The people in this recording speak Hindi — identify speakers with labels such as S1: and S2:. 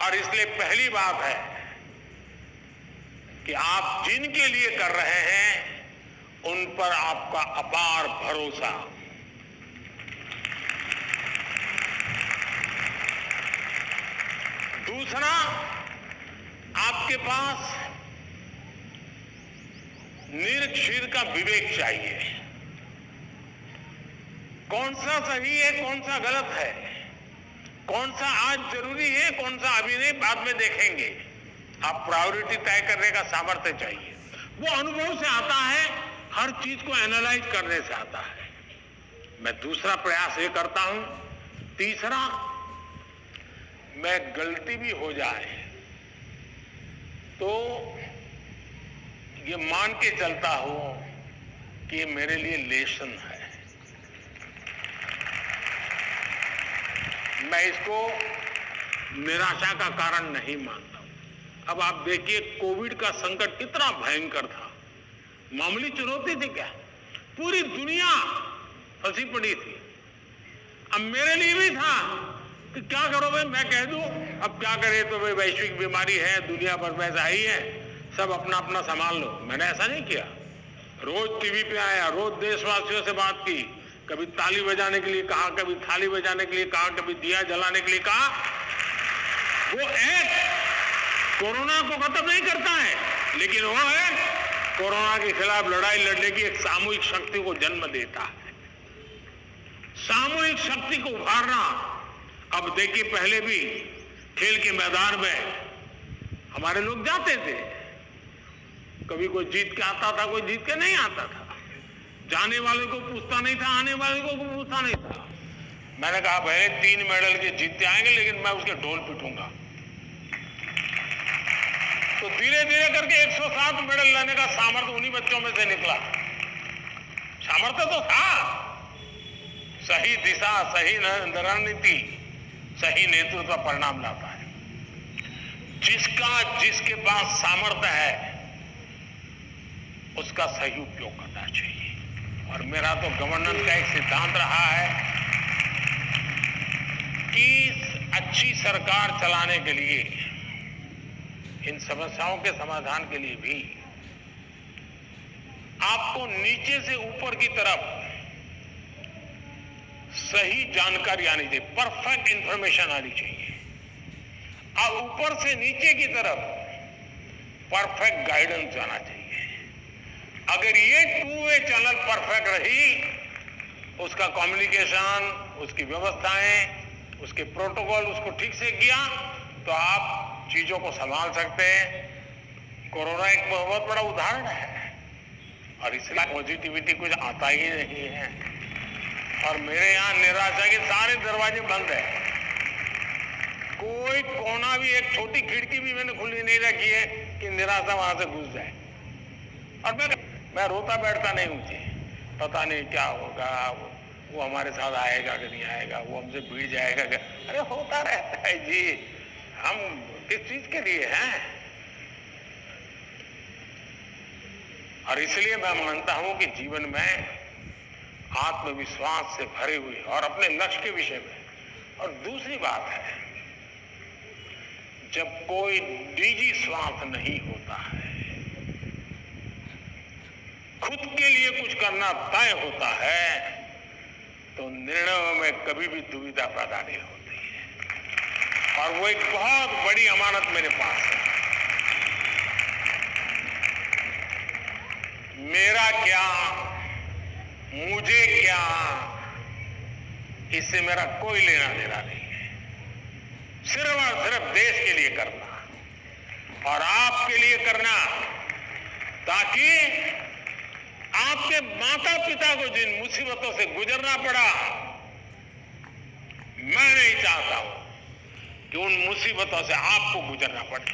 S1: और इसलिए पहली बात है कि आप जिनके लिए कर रहे हैं उन पर आपका अपार भरोसा। दूसरा, आपके पास निरक्षीर का विवेक चाहिए। कौन सा सही है, कौन सा गलत है, कौन सा आज जरूरी है, कौन सा अभी नहीं, बाद में देखेंगे। आप प्रायोरिटी तय करने का सामर्थ्य चाहिए। वो अनुभव से आता है, हर चीज को एनालाइज करने से आता है। मैं दूसरा प्रयास ये करता हूं। तीसरा, मैं गलती भी हो जाए तो ये मान के चलता हूं कि ये मेरे लिए लेसन है। मैं इसको निराशा का कारण नहीं मानता हूं। अब आप देखिए, कोविड का संकट कितना भयंकर था। मामूली चुनौती थी क्या? पूरी दुनिया फंसी पड़ी थी। अब मेरे लिए भी था कि क्या करो भाई, मैं कह दूं अब क्या करे, तो भाई वैश्विक बीमारी है, दुनिया भर में ऐसा ही है, सब अपना अपना संभाल लो। मैंने ऐसा नहीं किया। रोज टीवी पे आया, रोज देशवासियों से बात की, कभी ताली बजाने के लिए कहा, कभी थाली बजाने के लिए कहा, कभी दिया जलाने के लिए कहा। वो एक कोरोना को खत्म नहीं करता है, लेकिन वो है कोरोना के खिलाफ लड़ाई लड़ने की एक सामूहिक शक्ति को जन्म देता है। सामूहिक शक्ति को उभारना। अब देखिए, पहले भी खेल के मैदान में हमारे लोग जाते थे, कभी कोई जीत के आता था, कोई जीत के नहीं आता था। जाने वाले को पूछता नहीं था, आने वाले को पूछता नहीं था। मैंने कहा भले 3 मेडल के जीतते आएंगे, लेकिन मैं उसके ढोल पीटूंगा। तो धीरे धीरे करके 107 मेडल लाने का सामर्थ्य उन्हीं बच्चों में से निकला। सामर्थ्य तो था। सही दिशा, सही रणनीति, सही नेतृत्व परिणाम लाता है। जिसके पास सामर्थ्य है उसका सही उपयोग करना चाहिए। और मेरा तो गवर्नेंस का एक सिद्धांत रहा है कि अच्छी सरकार चलाने के लिए, इन समस्याओं के समाधान के लिए भी आपको नीचे से ऊपर की तरफ सही जानकारी आनी चाहिए, परफेक्ट इंफॉर्मेशन आनी चाहिए, और ऊपर से नीचे की तरफ परफेक्ट गाइडेंस जाना चाहिए। अगर ये 2 वे चैनल परफेक्ट रही, उसका कम्युनिकेशन, उसकी व्यवस्थाएं, उसके प्रोटोकॉल उसको ठीक से किया, तो आप चीजों को संभाल सकते हैं। कोरोना एक बहुत बड़ा उदाहरण है, और इसलिए पॉजिटिविटी कुछ आता ही नहीं है। और मेरे यहां निराशा के सारे दरवाजे बंद है। कोई कोना भी, एक छोटी खिड़की भी मैंने खुली नहीं रखी है कि निराशा वहां से घुस जाए। और मैं रोता बैठता नहीं हूं जी, पता नहीं क्या होगा, वो हमारे साथ आएगा कि नहीं आएगा, वो हमसे भिड़ जाएगा क्या। अरे होता रहता है जी, हम किस चीज के लिए हैं। और इसलिए मैं मानता हूं कि जीवन में आत्मविश्वास से भरे हुए और अपने लक्ष्य के विषय में। और दूसरी बात है, जब कोई निजी स्वार्थ नहीं होता है, खुद के लिए कुछ करना तय होता है, तो निर्णयों में कभी भी दुविधा पैदा नहीं होती है। और वो एक बहुत बड़ी अमानत मेरे पास है। मेरा क्या, मुझे क्या, इससे मेरा कोई लेना देना नहीं है। सिर्फ और सिर्फ देश के लिए करना और आपके लिए करना, ताकि आपके माता पिता को जिन मुसीबतों से गुजरना पड़ा, मैं नहीं चाहता हूं कि उन मुसीबतों से आपको गुजरना पड़े।